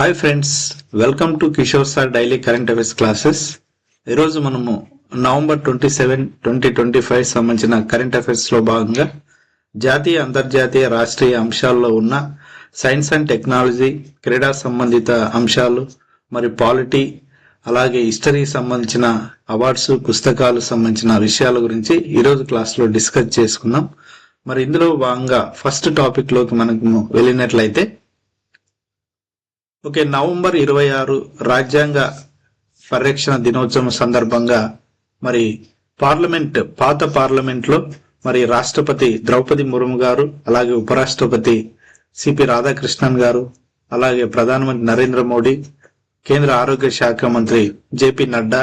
Hi friends, welcome to Kishore sir daily current affairs classes. ఈరోజు మనము November 27, 2025 సంబంధించిన current affairs లో భాగంగా జాతీయ, అంతర్జాతీయ, రాష్ట్రీయ అంశాల్లో ఉన్న సైన్స్ అండ్ టెక్నాలజీ, క్రీడా సంబంధిత అంశాలు, మరి పాలిటీ, అలాగే హిస్టరీ సంబంధించిన అవార్డ్స్, పుస్తకాలు సంబంధించిన విషయాల గురించి ఈరోజు క్లాస్లో డిస్కస్ చేసుకున్నాం. మరి ఇందులో భాగంగా ఫస్ట్ టాపిక్ లోకి మనకు వెళ్ళినట్లయితే, ఓకే, నవంబర్ 26 రాజ్యాంగ పరిరక్షణ దినోత్సవం సందర్భంగా మరి పాత పార్లమెంట్ లో మరి రాష్ట్రపతి ద్రౌపది ముర్ము గారు, అలాగే ఉపరాష్ట్రపతి సిపి రాధాకృష్ణన్ గారు, అలాగే ప్రధానమంత్రి నరేంద్ర మోడీ, కేంద్ర ఆరోగ్య శాఖ మంత్రి జేపీ నడ్డా,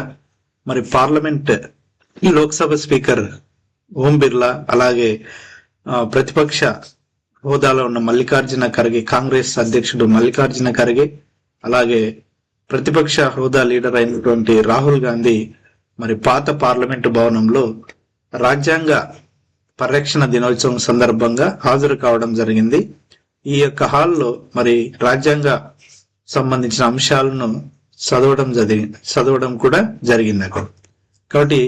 మరి పార్లమెంట్ లోక్సభ స్పీకర్ ఓం బిర్లా, అలాగే ప్రతిపక్ష హోదాలో ఉన్న మల్లికార్జున ఖర్గే, కాంగ్రెస్ అధ్యక్షుడు మల్లికార్జున ఖర్గే, అలాగే ప్రతిపక్ష హోదా లీడర్ అయినటువంటి రాహుల్ గాంధీ మరి పాత పార్లమెంటు భవనంలో రాజ్యాంగ పరిరక్షణ దినోత్సవం సందర్భంగా హాజరు కావడం జరిగింది. ఈ యొక్క హాల్లో మరి రాజ్యాంగ సంబంధించిన అంశాలను చదవడం కూడా జరిగింది అక్కడ. కాబట్టి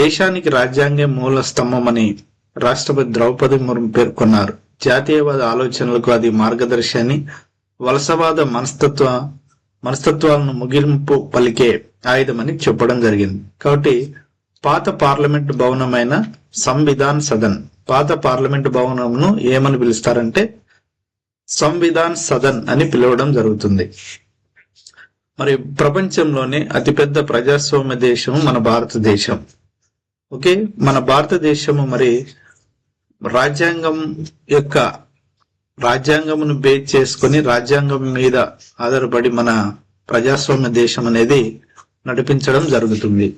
దేశానికి రాజ్యాంగం మూల స్తంభం అని రాష్ట్రపతి ద్రౌపది ముర్ము పేర్కొన్నారు. జాతీయవాద ఆలోచనలకు అది మార్గదర్శి అని, వలసవాద మనస్తత్వాలను ముగింపు పలికే ఆయుధమని చెప్పడం జరిగింది. కాబట్టి పాత పార్లమెంట్ భవనమైన సంవిధాన్ సదన్, పాత పార్లమెంట్ భవనంను ఏమని పిలుస్తారంటే సంవిధాన్ సదన్ అని పిలవడం జరుగుతుంది. మరి ప్రపంచంలోనే అతిపెద్ద ప్రజాస్వామ్య దేశం మన భారతదేశం. ఓకే, మన భారతదేశము మరి రాజ్యాంగమును బేస్ చేసుకుని, రాజ్యాంగం మీద ఆధారపడి మన ప్రజాస్వామ్య దేశం అనేది నడిపించడం జరుగుతుంది.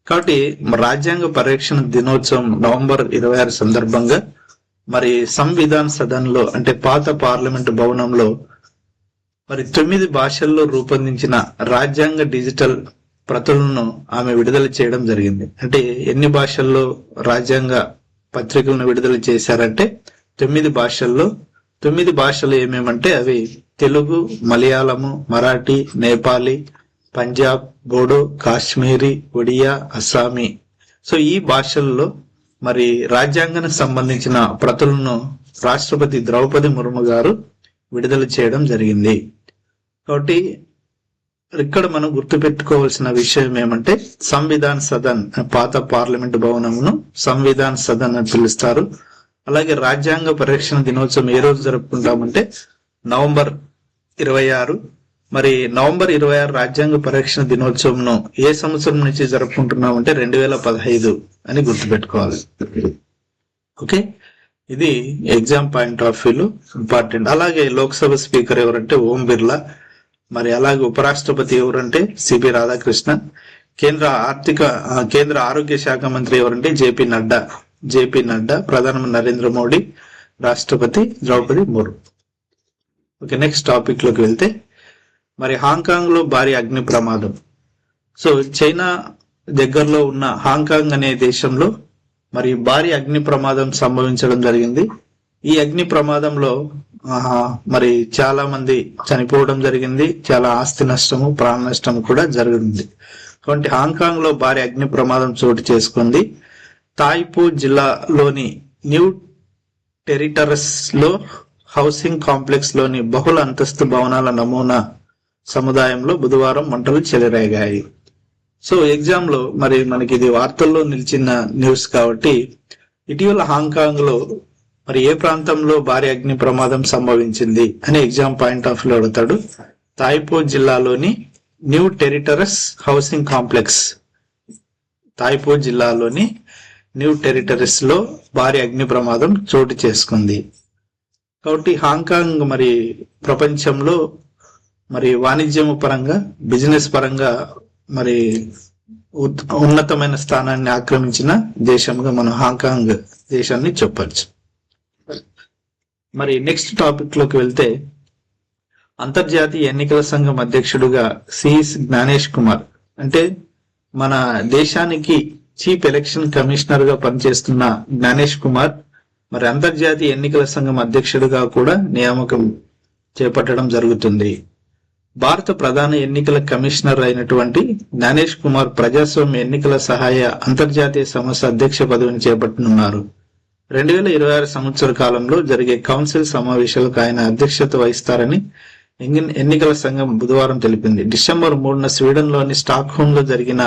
కాబట్టి రాజ్యాంగ పరిరక్షణ దినోత్సవం నవంబర్ 26 సందర్భంగా మరి సంవిధాన్ సదన్ లో, అంటే పాత పార్లమెంట్ భవనంలో మరి 9 భాషల్లో రూపొందించిన రాజ్యాంగ డిజిటల్ ప్రతులను ఆమె విడుదల చేయడం జరిగింది. అంటే ఎన్ని భాషల్లో రాజ్యాంగ పత్రికలను విడుదల చేశారంటే 9 భాషల్లో. 9 భాషలు ఏమేమంటే అవి తెలుగు, మలయాళము, మరాఠీ, నేపాలీ, పంజాబ్, బోడో, కాశ్మీరీ, ఒడియా, అస్సామీ. సో ఈ భాషల్లో మరి రాజ్యాంగానికి సంబంధించిన ప్రతులను రాష్ట్రపతి ద్రౌపది ముర్ము గారు విడుదల చేయడం జరిగింది. కాబట్టి ఇక్కడ మనం గుర్తుపెట్టుకోవాల్సిన విషయం ఏమంటే సంవిధాన్ సదన్, పాత పార్లమెంట్ భవనమును సంవిధాన్ సదన్ అని పిలుస్తారు. అలాగే రాజ్యాంగ పరిరక్షణ దినోత్సవం ఏ రోజు జరుపుకుంటామంటే నవంబర్ 26. మరి నవంబర్ 26 రాజ్యాంగ పరిరక్షణ దినోత్సవం ఏ సంవత్సరం నుంచి జరుపుకుంటున్నామంటే 2015 అని గుర్తుపెట్టుకోవాలి. ఓకే, ఇది ఎగ్జామ్ పాయింట్ ఆఫ్ వ్యూలో ఇంపార్టెంట్. అలాగే లోక్సభ స్పీకర్ ఎవరంటే ఓం బిర్లా, మరి అలాగే ఉపరాష్ట్రపతి ఎవరంటే సిపి రాధాకృష్ణన్, కేంద్ర ఆరోగ్య శాఖ మంత్రి ఎవరంటే జేపీ నడ్డా, ప్రధానమంత్రి నరేంద్ర మోడీ, రాష్ట్రపతి Droupadi Murmu. Okay, next topic లోకి వెళ్తే మరి హాంకాంగ్ లో భారీ అగ్ని ప్రమాదం. సో చైనా దగ్గరలో ఉన్న హాంకాంగ్ అనే దేశంలో మరి భారీ అగ్ని ప్రమాదం సంభవించడం జరిగింది. ఈ అగ్ని ప్రమాదంలో మరి చాలా మంది చనిపోవడం జరిగింది, చాలా ఆస్తి నష్టము, ప్రాణ నష్టము కూడా జరిగింది. కాబట్టి హాంకాంగ్ లో భారీ అగ్ని ప్రమాదం చోటు చేసుకుంది. తాయ్పూ జిల్లాలోని న్యూ టెరిటరస్ లో హౌసింగ్ కాంప్లెక్స్ లోని బహుళ అంతస్తు భవనాల నమూనా సముదాయంలో బుధవారం మంటలు చెలరేగాయి. సో ఎగ్జామ్ లో మరి మనకి ఇది వార్తల్లో నిలిచిన న్యూస్ కాబట్టి, ఇటీవల హాంకాంగ్ లో మరి ఏ ప్రాంతంలో భారీ అగ్ని ప్రమాదం సంభవించింది అని ఎగ్జామ్ పాయింట్ ఆఫ్ లో అడుగుతాడు. తాయ్పూ జిల్లాలోని న్యూ టెరిటరస్ హౌసింగ్ కాంప్లెక్స్, తాయ్పూ జిల్లాలోని న్యూ టెరిటరీస్ లో భారీ అగ్ని ప్రమాదం చోటు చేసుకుంది. కాబట్టి హాంకాంగ్ మరి ప్రపంచంలో మరి వాణిజ్యము పరంగా, బిజినెస్ పరంగా మరి ఉన్నతమైన స్థానాన్ని ఆక్రమించిన దేశంగా మనం హాంకాంగ్ దేశాన్ని చెప్పచ్చు. మరి నెక్స్ట్ టాపిక్ లోకి వెళ్తే, అంతర్జాతీయ ఎన్నికల సంఘం అధ్యక్షుడుగా సిఎస్ జ్ఞానేష్ కుమార్, అంటే మన దేశానికి చీఫ్ ఎలక్షన్ కమిషనర్ గా పనిచేస్తున్న జ్ఞానేష్ కుమార్ మరి అంతర్జాతీయ ఎన్నికల సంఘం అధ్యక్షుడిగా కూడా నియామకం చేపట్టడం జరుగుతుంది. భారత ప్రధాన ఎన్నికల కమిషనర్ అయినటువంటి జ్ఞానేష్ కుమార్ ప్రజాస్వామ్య ఎన్నికల సహాయ అంతర్జాతీయ సంస్థ అధ్యక్ష పదవిని చేపట్టనున్నారు. 2026 సంవత్సర కాలంలో జరిగే కౌన్సిల్ సమావేశాలకు ఆయన అధ్యక్షత వహిస్తారని ఎన్నికల సంఘం బుధవారం తెలిపింది. డిసెంబర్ 3న స్వీడన్లోని స్టాక్హోమ్ లో జరిగిన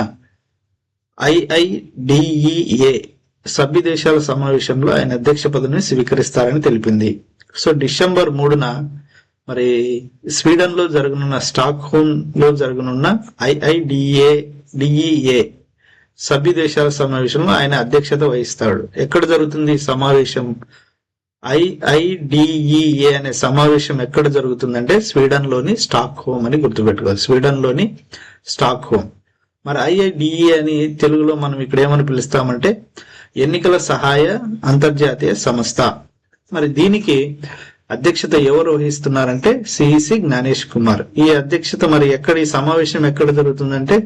IIDEA సభ్య దేశాల సమావేశంలో ఆయన అధ్యక్ష పదవిని స్వీకరిస్తారని తెలిపింది. సో డిసెంబర్ 3న మరి స్వీడన్ లో జరగనున్న స్టాక్హోమ్ లో జరగనున్న IIDEA సభ్య దేశాల సమావేశంలో ఆయన అధ్యక్షత వహిస్తాడు. ఎక్కడ జరుగుతుంది ఈ సమావేశం? IIDEA అనే సమావేశం ఎక్కడ జరుగుతుందంటే స్వీడన్ లోని స్టాక్హోమ్ అని గుర్తుపెట్టుకోవాలి. స్వీడన్ లోని స్టాక్హోమ్. మరి IIDEA అని తెలుగులో మనం ఇక్కడ ఏమని పిలుస్తామంటే ఎన్నికల సహాయ అంతర్జాతీయ సంస్థ. మరి దీనికి అధ్యక్షత ఎవరు వహిస్తున్నారంటే సిఇసి జ్ఞానేష్ కుమార్. ఈ అధ్యక్షత మరి ఈ సమావేశం ఎక్కడ జరుగుతుందంటే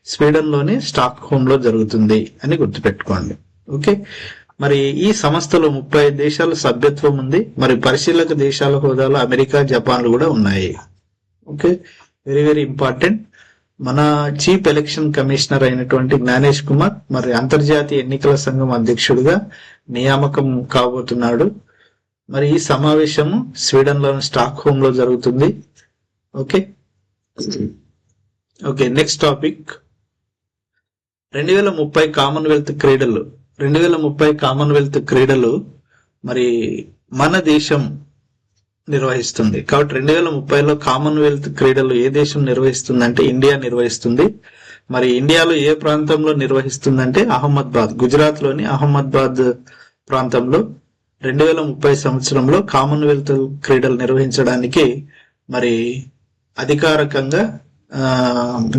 స్వీడన్ లోని స్టాక్హోమ్ లో జరుగుతుంది అని గుర్తుపెట్టుకోండి. ఓకే, మరి ఈ సంస్థలో 35 దేశాల సభ్యత్వం ఉంది. మరి పరిశీలక దేశాల హోదాలో అమెరికా, జపాన్లు కూడా ఉన్నాయి. Okay, very very important. మన చీఫ్ ఎలక్షన్ కమిషనర్ అయినటువంటి జ్ఞానేష్ కుమార్ మరి అంతర్జాతీయ ఎన్నికల సంఘం అధ్యక్షుడిగా నియామకం కాబోతున్నాడు. మరి ఈ సమావేశము స్వీడన్ లోని స్టాక్హోమ్ లో జరుగుతుంది. Okay okay next topic 2030 Commonwealth క్రీడలు. 2030 కామన్వెల్త్ క్రీడలు మరి మన దేశం నిర్వహిస్తుంది. కాబట్టి 2030లో కామన్వెల్త్ క్రీడలు ఏ దేశం నిర్వహిస్తుందంటే ఇండియా నిర్వహిస్తుంది. మరి ఇండియాలో ఏ ప్రాంతంలో నిర్వహిస్తుందంటే అహ్మదాబాద్, గుజరాత్ లోని అహ్మదాబాద్ ప్రాంతంలో 2030 సంవత్సరంలో కామన్వెల్త్ క్రీడలు నిర్వహించడానికి మరి అధికారికంగా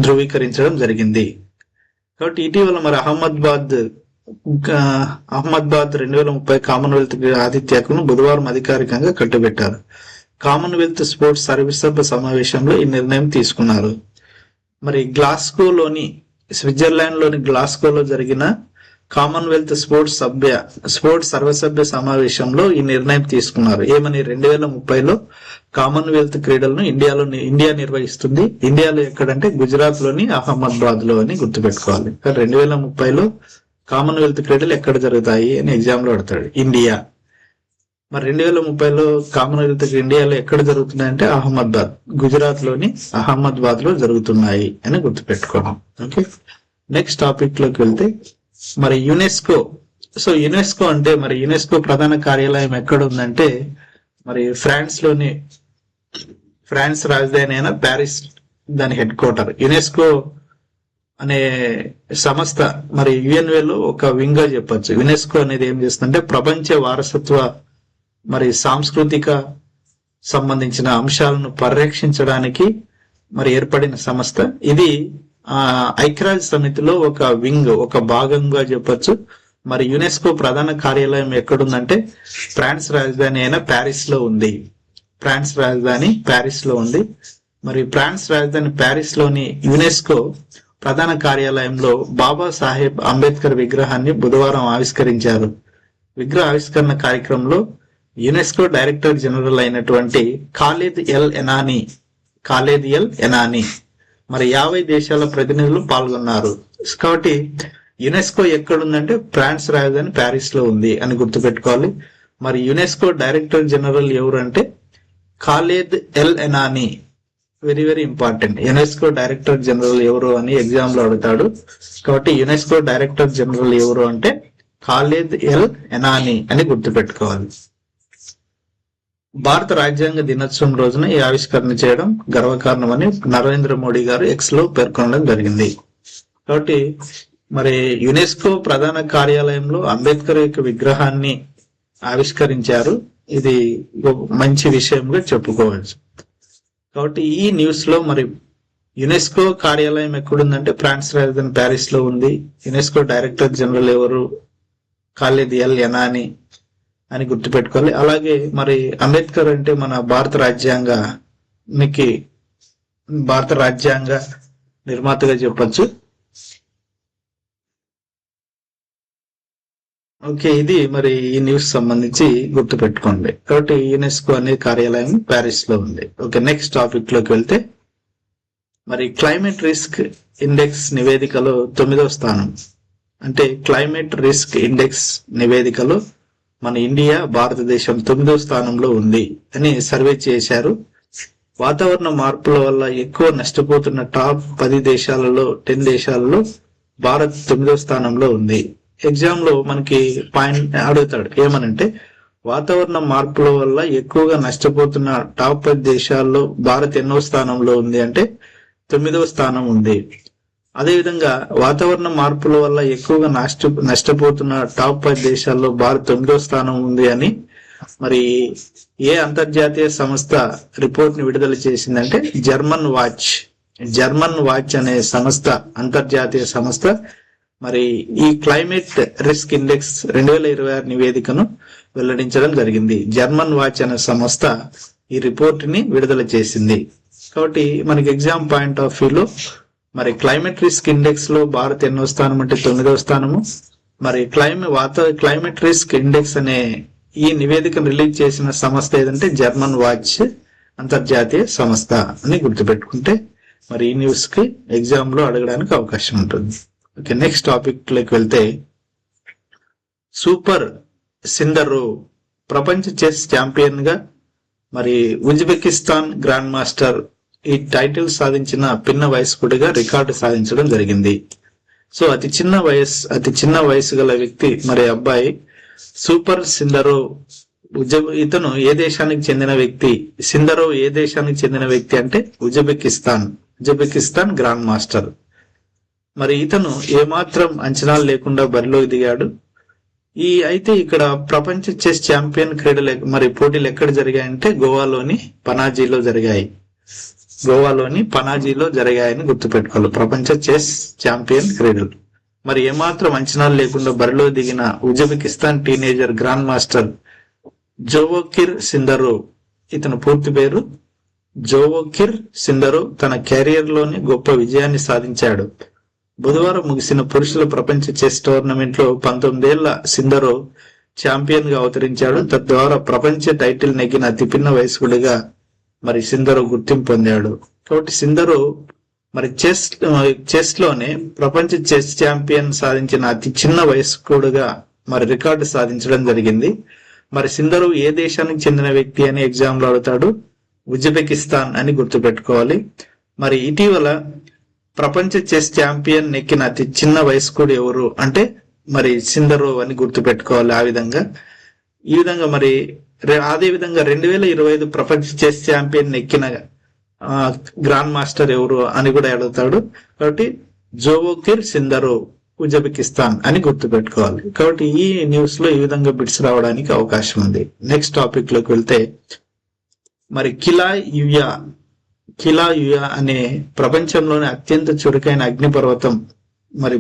ధృవీకరించడం జరిగింది. కాబట్టి ఇటీవల మరి అహ్మదాబాద్ 2030 కామన్వెల్త్ ఆతిథ్యతను బుధవారం అధికారికంగా కట్టుబెట్టారు. కామన్వెల్త్ స్పోర్ట్స్ సర్వసభ్య సమావేశంలో ఈ నిర్ణయం తీసుకున్నారు. మరి స్విట్జర్లాండ్ లోని గ్లాస్గోలో జరిగిన కామన్వెల్త్ స్పోర్ట్స్ సర్వసభ్య సమావేశంలో ఈ నిర్ణయం తీసుకున్నారు. ఏమని? 2030లో కామన్వెల్త్ క్రీడలను ఇండియా నిర్వహిస్తుంది. ఇండియాలో ఎక్కడంటే గుజరాత్ లోని అహ్మదాబాద్ లో అని గుర్తుపెట్టుకోవాలి. 2030లో కామన్వెల్త్ క్రీడలు ఎక్కడ జరుగుతాయి అని ఎగ్జామ్ లో అడతాడు. ఇండియా. మరి 2030లో కామన్వెల్త్ ఇండియాలో ఎక్కడ జరుగుతున్నాయంటే అహ్మదాబాద్, గుజరాత్ లోని అహ్మదాబాద్ లో జరుగుతున్నాయి అని గుర్తుపెట్టుకోవడం. ఓకే, నెక్స్ట్ టాపిక్ లోకి వెళ్తే మరి యునెస్కో. సో యునెస్కో అంటే మరి యునెస్కో ప్రధాన కార్యాలయం ఎక్కడ ఉందంటే మరి ఫ్రాన్స్ రాజధాని అయిన ప్యారిస్ దాని హెడ్ క్వార్టర్. యునెస్కో అనే సంస్థ మరి యుఎన్ఏలో ఒక వింగ్ గా చెప్పొచ్చు. యునెస్కో అనేది ఏం చేస్తుందంటే ప్రపంచ వారసత్వ మరి సాంస్కృతిక సంబంధించిన అంశాలను పరిరక్షించడానికి మరి ఏర్పడిన సంస్థ. ఇది ఐక్యరాజ్య సమితిలో ఒక వింగ్, ఒక భాగంగా చెప్పొచ్చు. మరి యునెస్కో ప్రధాన కార్యాలయం ఎక్కడుందంటే ఫ్రాన్స్ రాజధాని అయిన ప్యారిస్ లో ఉంది. మరి ఫ్రాన్స్ రాజధాని ప్యారిస్ లోని యునెస్కో ప్రధాన కార్యాలయంలో బాబాసాహెబ్ అంబేద్కర్ విగ్రహాన్ని బుధవారం ఆవిష్కరించారు. విగ్రహ ఆవిష్కరణ కార్యక్రమంలో యునెస్కో డైరెక్టర్ జనరల్ అయినటువంటి ఖాలిద్ ఎల్ ఎనానీ మరి 50 దేశాల ప్రతినిధులు పాల్గొన్నారు. కాబట్టి యునెస్కో ఎక్కడుందంటే ఫ్రాన్స్ రాజధాని ప్యారిస్ లో ఉంది అని గుర్తుపెట్టుకోవాలి. మరి యునెస్కో డైరెక్టర్ జనరల్ ఎవరు అంటే Khalid El Enany. Very very important. UNESCO director general ఎవరు అని ఎగ్జామ్ లో అడుగుతాడు. కాబట్టి యునెస్కో డైరెక్టర్ జనరల్ ఎవరు అంటే ఖాలిద్ ఎల్ ఎనానీ అని గుర్తుపెట్టుకోవాలి. భారత రాజ్యాంగ దినోత్సవం రోజున ఈ ఆవిష్కరణ చేయడం గర్వకారణమని నరేంద్ర మోడీ గారు ఎక్స్ లో పేర్కొనడం జరిగింది. కాబట్టి మరి యునెస్కో ప్రధాన కార్యాలయంలో అంబేద్కర్ యొక్క విగ్రహాన్ని ఆవిష్కరించారు. ఇది మంచి విషయంగా చెప్పుకోవచ్చు. కాబట్టి ఈ న్యూస్ లో మరి యునెస్కో కార్యాలయం ఎక్కడుందంటే ఫ్రాన్స్ రాజధాని ప్యారిస్ లో ఉంది. యునెస్కో డైరెక్టర్ జనరల్ ఎవరు? ఖాలిద్ ఎల్ ఎనానీ అని గుర్తుపెట్టుకోవాలి. అలాగే మరి అంబేద్కర్ అంటే మన భారత రాజ్యాంగ నిర్మాతగా చెప్పొచ్చు. ఓకే, ఇది మరి ఈ న్యూస్ సంబంధించి గుర్తుపెట్టుకోండి. కాబట్టి యునెస్కో అనే కార్యాలయం ప్యారిస్ లో ఉంది. ఓకే, నెక్స్ట్ టాపిక్ లోకి వెళ్తే మరి క్లైమేట్ రిస్క్ ఇండెక్స్ నివేదికలో 9వ స్థానం. అంటే క్లైమేట్ రిస్క్ ఇండెక్స్ నివేదికలో మన ఇండియా, భారతదేశం 9వ స్థానంలో ఉంది అని సర్వే చేశారు. వాతావరణ మార్పుల వల్ల ఎక్కువ నష్టపోతున్న టాప్ 10 దేశాలలో 10 దేశాలలో భారత్ 9వ స్థానంలో ఉంది. ఎగ్జామ్ లో మనకి పాయింట్ అడుగుతాడు, ఏమనంటే వాతావరణ మార్పుల వల్ల ఎక్కువగా నష్టపోతున్న టాప్ 10 దేశాల్లో భారత్ ఎన్నో స్థానంలో ఉంది అంటే 9వ స్థానం ఉంది. అదేవిధంగా వాతావరణ మార్పుల వల్ల ఎక్కువగా నష్టపోతున్న టాప్ 10 దేశాల్లో భారత్ 9వ స్థానం ఉంది అని మరి ఏ అంతర్జాతీయ సంస్థ రిపోర్ట్ ని విడుదల చేసిందంటే జర్మన్ వాచ్ అనే సంస్థ, అంతర్జాతీయ సంస్థ మరి ఈ క్లైమేట్ రిస్క్ ఇండెక్స్ 2026 నివేదికను వెల్లడించడం జరిగింది. జర్మన్ వాచ్ అనే సంస్థ ఈ రిపోర్ట్ ని విడుదల చేసింది. కాబట్టి మనకి ఎగ్జామ్ పాయింట్ ఆఫ్ వ్యూలో మరి క్లైమేట్ రిస్క్ ఇండెక్స్ లో భారత్ ఎన్నో స్థానం అంటే 9వ స్థానము. మరి క్లైమేట్ రిస్క్ ఇండెక్స్ అనే ఈ నివేదికను రిలీజ్ చేసిన సంస్థ ఏదంటే జర్మన్ వాచ్, అంతర్జాతీయ సంస్థ అని గుర్తుపెట్టుకుంటే మరి ఈ న్యూస్ కి ఎగ్జామ్ లో అడగడానికి అవకాశం ఉంటుంది. ఓకే, నెక్స్ట్ టాపిక్ లోకి వెళ్తే సూపర్ సిందరో ప్రపంచ చెస్ ఛాంపియన్ గా మరి ఉజ్బెకిస్తాన్ గ్రాండ్ మాస్టర్ ఈ టైటిల్ సాధించిన పిన్న వయస్కుడిగా రికార్డు సాధించడం జరిగింది. సో అతి చిన్న వయసు గల వ్యక్తి మరి అబ్బాయి సూపర్ సిందరో. ఇతను ఏ దేశానికి చెందిన వ్యక్తి? సిందరో ఏ దేశానికి చెందిన వ్యక్తి అంటే ఉజ్బెకిస్తాన్ గ్రాండ్ మాస్టర్. మరి ఇతను ఏమాత్రం అంచనాలు లేకుండా బరిలోకి దిగాడు. అయితే ఇక్కడ ప్రపంచ చెస్ ఛాంపియన్ క్రీడలు మరి పోటీలు ఎక్కడ జరిగాయంటే గోవాలోని పనాజీలో జరిగాయని గుర్తుపెట్టుకోవాలి. ప్రపంచ చెస్ ఛాంపియన్ క్రీడలు మరి ఏమాత్రం అంచనాలు లేకుండా బరిలో దిగిన ఉజ్బెకిస్తాన్ టీనేజర్ గ్రాండ్ మాస్టర్ జోవోకిర్ సిందరో. ఇతను పూర్తి పేరు జోవోకిర్ సిందరో తన కెరీర్ లోని గొప్ప విజయాన్ని సాధించాడు. బుధవారం ముగిసిన పురుషుల ప్రపంచ చెస్ టోర్నమెంట్ లో 19 ఏళ్ల సిందరో ఛాంపియన్ గా అవతరించాడు. తద్వారా ప్రపంచ టైటిల్ నెగ్గిన అతి పిన్న వయస్కుడిగా మరి సిందరో గుర్తింపు పొందాడు. కాబట్టి సిందరో మరి చెస్ లోనే ప్రపంచ చెస్ ఛాంపియన్ సాధించిన అతి చిన్న వయస్కుడుగా మరి రికార్డు సాధించడం జరిగింది. మరి సిందరో ఏ దేశానికి చెందిన వ్యక్తి అని ఎగ్జామ్ లో అడుగుతాడు. ఉజ్బెకిస్తాన్ అని గుర్తుపెట్టుకోవాలి. మరి ఇటీవల ప్రపంచ చెస్ ఛాంపియన్ నెక్కిన అతి చిన్న వయస్కుడు ఎవరు అంటే మరి సిందరో అని గుర్తుపెట్టుకోవాలి. ఈ విధంగా మరి అదే విధంగా 2025 ప్రపంచ చెస్ ఛాంపియన్ నెక్కిన గ్రాండ్ మాస్టర్ ఎవరు అని కూడా అడుగుతాడు. కాబట్టి జోవోకిర్ సిందరో ఉజ్బెకిస్తాన్ అని గుర్తుపెట్టుకోవాలి. కాబట్టి ఈ న్యూస్ లో ఈ విధంగా బిట్స్ రావడానికి అవకాశం ఉంది. నెక్స్ట్ టాపిక్ లోకి వెళ్తే మరి కిలాయుయా అనే ప్రపంచంలోని అత్యంత చురుకైన అగ్నిపర్వతం మరి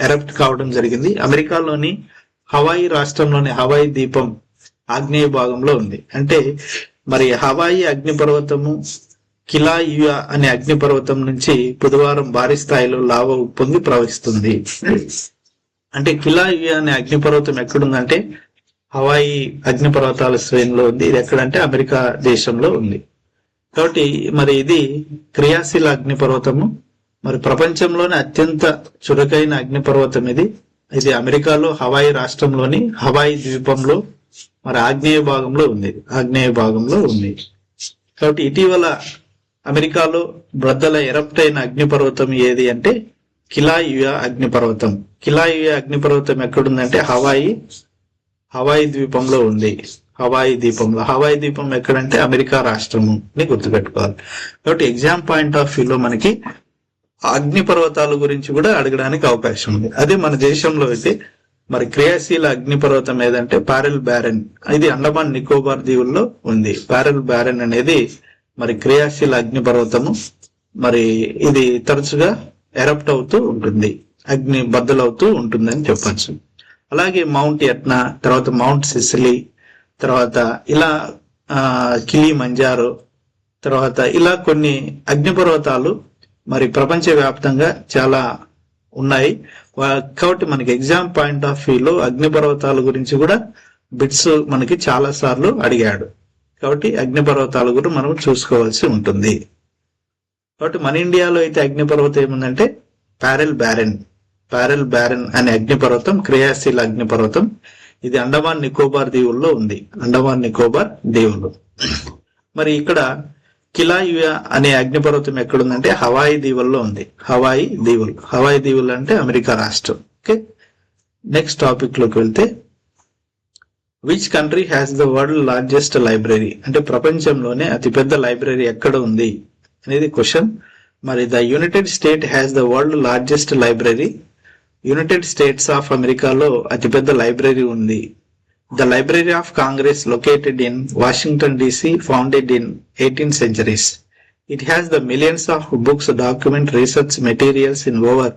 ఎరప్ట్ కావడం జరిగింది. అమెరికాలోని హవాయి రాష్ట్రంలోని హవాయి ద్వీపం ఆగ్నేయ భాగంలో ఉంది. అంటే మరి హవాయి అగ్నిపర్వతము కిలాయుయా అనే అగ్నిపర్వతం నుంచి బుధవారం భారీ స్థాయిలో లావా ఉప్పొంగి ప్రవహిస్తుంది. అంటే కిలాయుయా అనే అగ్నిపర్వతం ఎక్కడుందంటే హవాయి అగ్నిపర్వతాల శ్రేణిలో ఉంది. ఇది ఎక్కడంటే అమెరికా దేశంలో ఉంది. కాబట్టి మరి ఇది క్రియాశీల అగ్నిపర్వతము. మరి ప్రపంచంలోనే అత్యంత చురుకైన అగ్నిపర్వతం ఇది అమెరికాలో హవాయి రాష్ట్రంలోని హవాయి ద్వీపంలో మరి ఆగ్నేయ భాగంలో ఉంది. కాబట్టి ఇటీవల అమెరికాలో బ్రద్దల ఎరప్ట్ అయిన అగ్నిపర్వతం ఏది అంటే కిలాయుయా అగ్నిపర్వతం. కిలాయుయా అగ్నిపర్వతం ఎక్కడుందంటే హవాయి ద్వీపంలో ఉంది. హవాయి ద్వీపం ఎక్కడంటే అమెరికా రాష్ట్రము అని గుర్తుపెట్టుకోవాలి. కాబట్టి ఎగ్జామ్ పాయింట్ ఆఫ్ వ్యూలో మనకి అగ్నిపర్వతాల గురించి కూడా అడగడానికి అవకాశం ఉంది. అదే మన దేశంలో అయితే మరి క్రియాశీల అగ్నిపర్వతం ఏదంటే పారెల్ బ్యారెన్. ఇది అండమాన్ నికోబార్ దీవుల్లో ఉంది. పారెల్ బ్యారెన్ అనేది మరి క్రియాశీల అగ్నిపర్వతము. మరి ఇది తరచుగా ఎరప్ట్ అవుతూ ఉంటుంది, అగ్ని బద్దలవుతూ ఉంటుంది అని చెప్పచ్చు. అలాగే మౌంట్ ఎట్నా, తర్వాత మౌంట్ సిసిలీ, తర్వాత ఇలా కిలిమంజారో, తర్వాత ఇలా కొన్ని అగ్నిపర్వతాలు మరి ప్రపంచ వ్యాప్తంగా చాలా ఉన్నాయి. కాబట్టి మనకి ఎగ్జామ్ పాయింట్ ఆఫ్ వ్యూలో అగ్నిపర్వతాల గురించి కూడా బిట్స్ మనకి చాలా సార్లు అడిగాడు. కాబట్టి అగ్నిపర్వతాల గురించి మనం చూసుకోవాల్సి ఉంటుంది. కాబట్టి మన ఇండియాలో అయితే అగ్నిపర్వతం ఏముందంటే ప్యారెల్ బ్యారెన్ అనే అగ్నిపర్వతం క్రియాశీల అగ్నిపర్వతం. ఇది అండమాన్ నికోబార్ దీవుల్లో ఉంది, అండమాన్ నికోబార్ దీవులు. మరి ఇక్కడ కిలాయుయా అనే అగ్నిపర్వతం ఎక్కడుందంటే హవాయి దీవుల్లో ఉంది. హవాయి దీవులు అంటే అమెరికా రాష్ట్రం. ఓకే, నెక్స్ట్ టాపిక్ లోకి వెళ్తే, which country has the world largest library, అంటే ప్రపంచంలోనే అతిపెద్ద లైబ్రరీ ఎక్కడ ఉంది అనేది క్వశ్చన్. మరి the United state has the world largest library. United states of అమెరికాలో అతిపెద్ద లైబ్రరీ ఉంది. The library of Congress located in Washington DC, founded in 18th centuries. It has the millions of books, document, research materials in over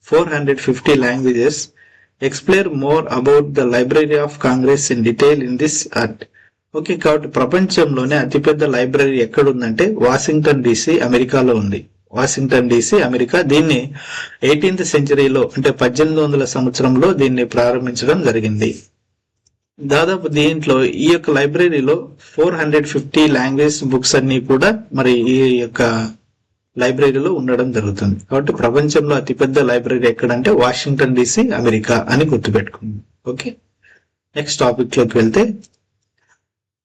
450 languages. Explain more about the Library of Congress in detail in this art. Okay, కాబట్టి ప్రపంచంలోనే అతిపెద్ద library ఎక్కడుందంటే Washington DC, అమెరికాలో ఉంది. Washington DC, America. దీన్ని 18th centuryలో అంటే 1800 సంవత్సరంలో దీన్ని ప్రారంభించడం జరిగింది. దాదాపు దీంట్లో ఈ యొక్క లైబ్రరీలో 450 లాంగ్వేజ్ బుక్స్ అన్ని కూడా మరి ఈ యొక్క లైబ్రరీలో ఉండడం జరుగుతుంది. కాబట్టి ప్రపంచంలో అతిపెద్ద లైబ్రరీ ఎక్కడంటే వాషింగ్టన్ DC, అమెరికా అని గుర్తుపెట్టుకుంది. ఓకే, నెక్స్ట్ టాపిక్ లోకి వెళ్తే,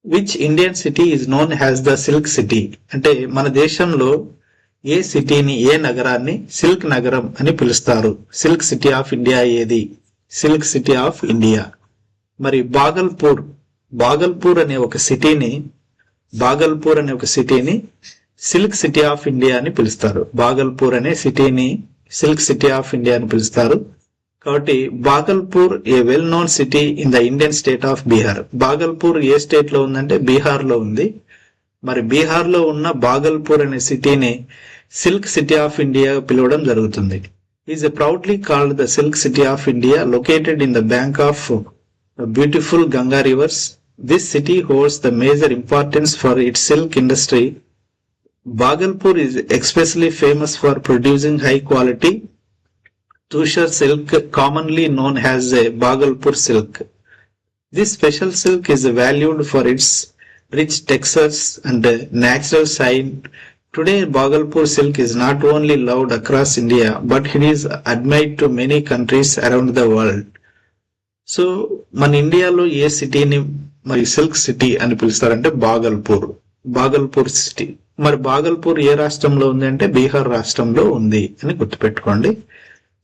which Indian city is known has the silk city, అంటే మన దేశంలో ఏ సిటీని, ఏ నగరాన్ని సిల్క్ నగరం అని పిలుస్తారు? సిల్క్ సిటీ ఆఫ్ ఇండియా ఏది? Silk city of India. మరి బాగల్పూర్ అనే ఒక సిటీని సిల్క్ సిటీ ఆఫ్ ఇండియా అని పిలుస్తారు. బాగల్పూర్ అనే సిటీని సిల్క్ సిటీ ఆఫ్ ఇండియా అని పిలుస్తారు. కాబట్టి బాగల్పూర్ ఏ well known city in the Indian state of Bihar. Bhagalpur A state లో ఉందంటే బీహార్ లో ఉంది. మరి బీహార్ లో ఉన్న బాగల్పూర్ అనే సిటీని సిల్క్ సిటీ ఆఫ్ ఇండియా పిలవడం జరుగుతుంది. Is proudly called the silk city of India, located in the bank of beautiful Ganga reverse. This city holds the major importance for it's silk industry. Bhagalpur is especially famous for producing high quality Tushar silk, commonly known as a Bhagalpur silk. This special silk is valued for its rich textures and natural shine. Today, Bhagalpur silk is not only loved across India, but it is admired to many countries around the world. So, మన ఇండియాలో ఏ సిటీని మరి silk city అని పిలుస్తారంటే Bhagalpur city. మరి బాగల్పూర్ ఏ రాష్ట్రంలో ఉంది అంటే బీహార్ రాష్ట్రంలో ఉంది అని గుర్తుపెట్టుకోండి.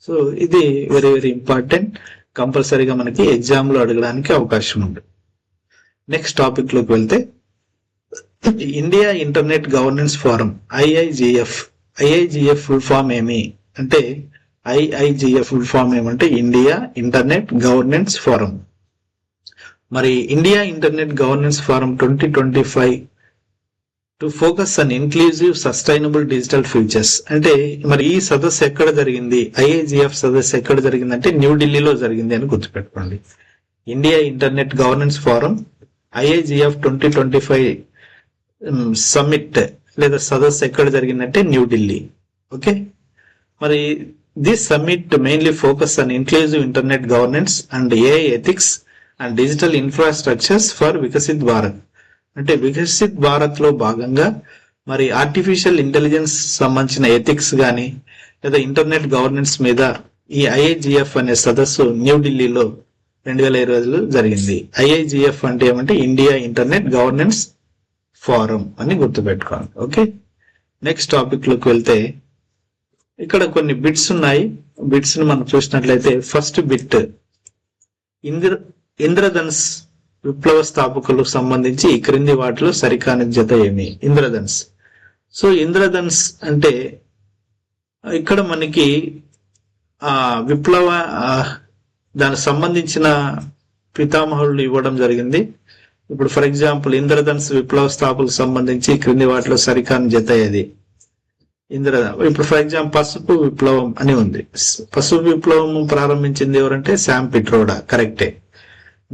సో ఇది వెరీ వెరీ ఇంపార్టెంట్, కంపల్సరీగా మనకి ఎగ్జామ్ లో అడగడానికి అవకాశం ఉంది. నెక్స్ట్ టాపిక్ లోకి వెళ్తే, India internet governance forum IIGF full form ఏమి అంటే ఐఐజిఎఫ్ ఫుల్ ఫామ్ ఏమంటే ఇండియా ఇంటర్నెట్ గవర్నెన్స్ ఫోరం. మరి India internet governance forum 2025 to focus on inclusive sustainable digital futures. అంటే మరి ఈ సదస్సు ఎక్కడ జరిగింది, ఐఐజిఎఫ్ సదస్సు ఎక్కడ జరిగిందంటే న్యూఢిల్లీలో జరిగింది అని గుర్తుపెట్టుకోండి. India internet governance forum IIGF 2025 summit లేదా సదస్సు ఎక్కడ జరిగిందంటే న్యూఢిల్లీ. ఓకే, మరి this summit mainly focus on inclusive internet governance and AI ethics and digital infrastructures for Viksit Bharat. అంటే వికసిత్ భారత్ లో భాగంగా మరి ఆర్టిఫిషియల్ ఇంటెలిజెన్స్ సంబంధించిన ఎథిక్స్ గాని లేదా ఇంటర్నెట్ గవర్నెన్స్ మీద ఈ ఐఐజిఎఫ్ అనే సదస్సు న్యూఢిల్లీలో 2020లో జరిగింది. ఐఐజిఎఫ్ అంటే ఏమంటే ఇండియా ఇంటర్నెట్ గవర్నెన్స్ ఫోరం అని గుర్తుపెట్టుకోండి. ఓకే, నెక్స్ట్ టాపిక్ లోకి వెళ్తే, ఇక్కడ కొన్ని బిట్స్ ఉన్నాయి. బిట్స్ ని మనం చూసినట్లయితే, ఫస్ట్ బిట్, ఇంద్రధనుస్ విప్లవ స్థాపకులకు సంబంధించి ఈ క్రింది వాటిలో సరికాని జత ఏమి? ఇంద్రధనుస్. సో ఇంద్రధనుస్ అంటే ఇక్కడ మనకి విప్లవ దానికి సంబంధించిన పితామహులు ఇవ్వడం జరిగింది. ఇప్పుడు ఫర్ ఎగ్జాంపుల్ ఇంద్రధనుస్ విప్లవ స్థాపకులకు సంబంధించి క్రింది వాటిలో సరికాని జత ఏది? ఇప్పుడు ఫర్ ఎగ్జాంపుల్ పసుపు విప్లవం అని ఉంది. పసుపు విప్లవం ప్రారంభించింది ఎవరంటే శామ్ పిట్రోడా, కరెక్టే.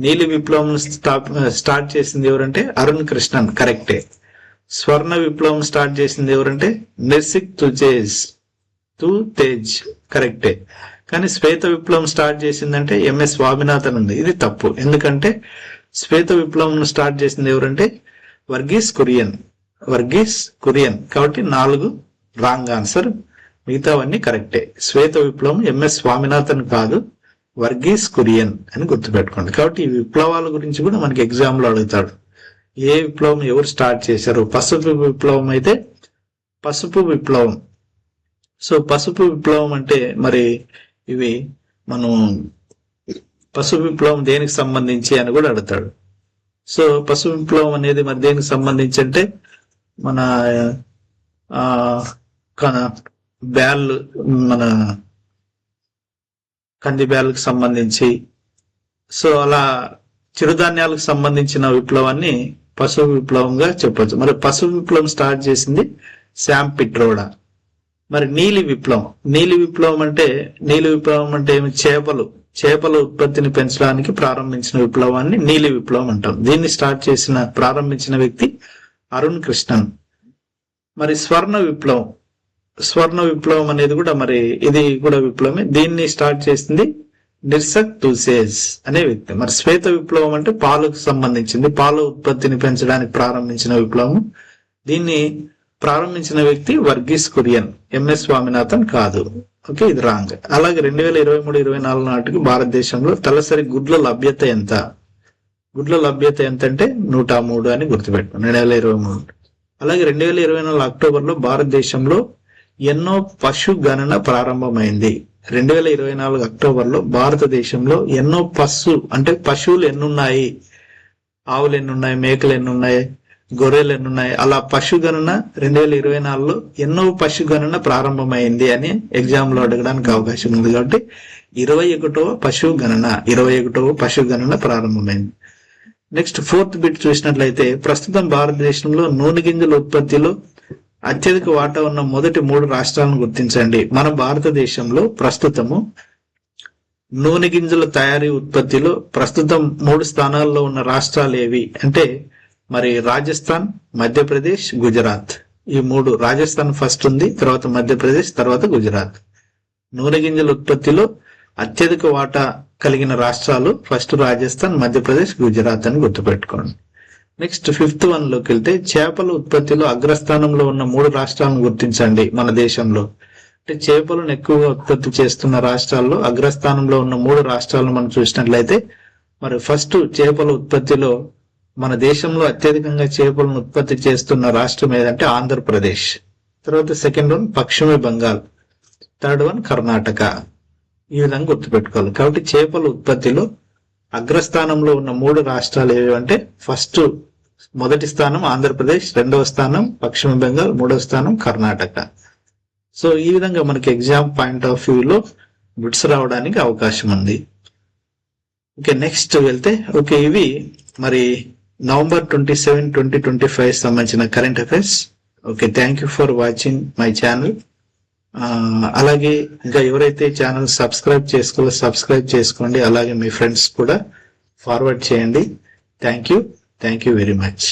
నీలి విప్లవం స్టార్ట్ చేసింది ఎవరంటే అరుణ్ కృష్ణన్, కరెక్టే. స్వర్ణ విప్లవం స్టార్ట్ చేసింది ఎవరంటే నిర్సిక్ తేజ్, కరెక్టే. కానీ శ్వేత విప్లవం స్టార్ట్ చేసిందంటే ఎంఎస్ స్వామినాథన్ ఉంది, ఇది తప్పు. ఎందుకంటే శ్వేత విప్లవం స్టార్ట్ చేసింది ఎవరంటే వర్గీస్ కురియన్, కాబట్టి 4 రాంగ్ ఆన్సర్. మిగతావన్నీ కరెక్టే. శ్వేత విప్లవం ఎంఎస్ స్వామినాథన్ కాదు, వర్గీస్ కురియన్ అని గుర్తుపెట్టుకోండి. కాబట్టి ఈ విప్లవాల గురించి కూడా మనకి ఎగ్జామ్ లో అడుగుతాడు. ఏ విప్లవం ఎవరు స్టార్ట్ చేశారు? పసుపు విప్లవం అయితే పసుపు విప్లవం. సో పసుపు విప్లవం అంటే మరి ఇవి మనం పసుపు విప్లవం దేనికి సంబంధించి అని కూడా అడుగుతాడు. సో పసుపు విప్లవం అనేది మరి దేనికి సంబంధించి అంటే మన బ్యాల్, మన కంది బ్యాల్కి సంబంధించి, సో అలా చిరుధాన్యాలకు సంబంధించిన విప్లవాన్ని పసుపు విప్లవంగా చెప్పొచ్చు. మరి పసుపు విప్లవం స్టార్ట్ చేసింది శామ్ పిట్రోడా. మరి నీలి విప్లవం, నీలి విప్లవం అంటే ఏమి? చేపల ఉత్పత్తిని పెంచడానికి ప్రారంభించిన విప్లవాన్ని నీలి విప్లవం అంటాం. దీన్ని ప్రారంభించిన వ్యక్తి అరుణ్ కృష్ణన్. మరి స్వర్ణ విప్లవం అనేది కూడా మరి ఇది కూడా విప్లవమే. దీన్ని స్టార్ట్ చేసింది నిర్సక్ తుసేజ్ అనే వ్యక్తి. మరి శ్వేత విప్లవం అంటే పాలకు సంబంధించింది, పాల ఉత్పత్తిని పెంచడానికి ప్రారంభించిన విప్లవం. దీన్ని ప్రారంభించిన వ్యక్తి వర్గీస్ కురియన్, ఎంఎస్ స్వామినాథన్ కాదు. ఓకే, ఇది రాంగ్. అలాగే 2023-24 నాటికి భారతదేశంలో తలసరి గుడ్ల లభ్యత ఎంత? గుడ్ల లభ్యత ఎంత అంటే 103 అని గుర్తుపెట్టుకోండి, 2023. అలాగే 2024 అక్టోబర్లో భారతదేశంలో ఎన్నో పశు గణన ప్రారంభమైంది. 2024 అక్టోబర్లో భారతదేశంలో ఎన్నో పశువులు ఎన్నున్నాయి? ఆవులు ఎన్నున్నాయి, మేకలు ఎన్నున్నాయి, గొర్రెలు ఎన్నున్నాయి, అలా పశు గణన 2024లో ఎన్నో పశు గణన ప్రారంభమైంది అని ఎగ్జామ్ లో అడగడానికి అవకాశం ఉంది. కాబట్టి 21వ పశు గణన ప్రారంభమైంది. నెక్స్ట్ 4th బిట్ చూసినట్లయితే ప్రస్తుతం భారతదేశంలో నూనె గింజల ఉత్పత్తిలో అత్యధిక వాటా ఉన్న మొదటి 3 రాష్ట్రాలను గుర్తించండి. మన భారతదేశంలో ప్రస్తుతము నూనె గింజల తయారీ ఉత్పత్తిలో ప్రస్తుతం 3 స్థానాల్లో ఉన్న రాష్ట్రాలు ఏవి అంటే మరి రాజస్థాన్, మధ్యప్రదేశ్, గుజరాత్. ఈ 3, రాజస్థాన్ ఫస్ట్ ఉంది, తర్వాత మధ్యప్రదేశ్, తర్వాత గుజరాత్. నూనె గింజల ఉత్పత్తిలో అత్యధిక వాటా కలిగిన రాష్ట్రాలు ఫస్ట్ రాజస్థాన్, మధ్యప్రదేశ్, గుజరాత్ అని గుర్తుపెట్టుకోండి. నెక్స్ట్ 5th వన్లోకి వెళ్తే చేపల ఉత్పత్తిలో అగ్రస్థానంలో ఉన్న 3 రాష్ట్రాలను గుర్తించండి మన దేశంలో. అంటే చేపలను ఎక్కువగా ఉత్పత్తి చేస్తున్న రాష్ట్రాల్లో అగ్రస్థానంలో ఉన్న 3 రాష్ట్రాలను మనం చూసినట్లయితే మరి ఫస్ట్ చేపల ఉత్పత్తిలో మన దేశంలో అత్యధికంగా చేపలను ఉత్పత్తి చేస్తున్న రాష్ట్రం ఏదంటే ఆంధ్రప్రదేశ్. తర్వాత సెకండ్ వన్ పశ్చిమ బెంగాల్, థర్డ్ వన్ కర్ణాటక. ఈ విధంగా గుర్తుపెట్టుకోవాలి. కాబట్టి చేపల ఉత్పత్తిలో అగ్రస్థానంలో ఉన్న 3 రాష్ట్రాలు ఏవి అంటే ఫస్ట్ మొదటి స్థానం ఆంధ్రప్రదేశ్, 2వ స్థానం పశ్చిమ బెంగాల్, 3వ స్థానం కర్ణాటక. సో ఈ విధంగా మనకి ఎగ్జామ్ పాయింట్ ఆఫ్ వ్యూలో బిట్స్ రావడానికి అవకాశం ఉంది. ఓకే, నెక్స్ట్ వెళ్తే ఓకే, ఇవి మరి November 27, 2025 సంబంధించిన current affairs. Okay, thank you for watching my channel. అలాగే ఇంకా ఎవరైతే ఛానల్ సబ్స్క్రైబ్ చేసుకోండి. అలాగే మీ ఫ్రెండ్స్ కూడా ఫార్వర్డ్ చేయండి. Thank you very much.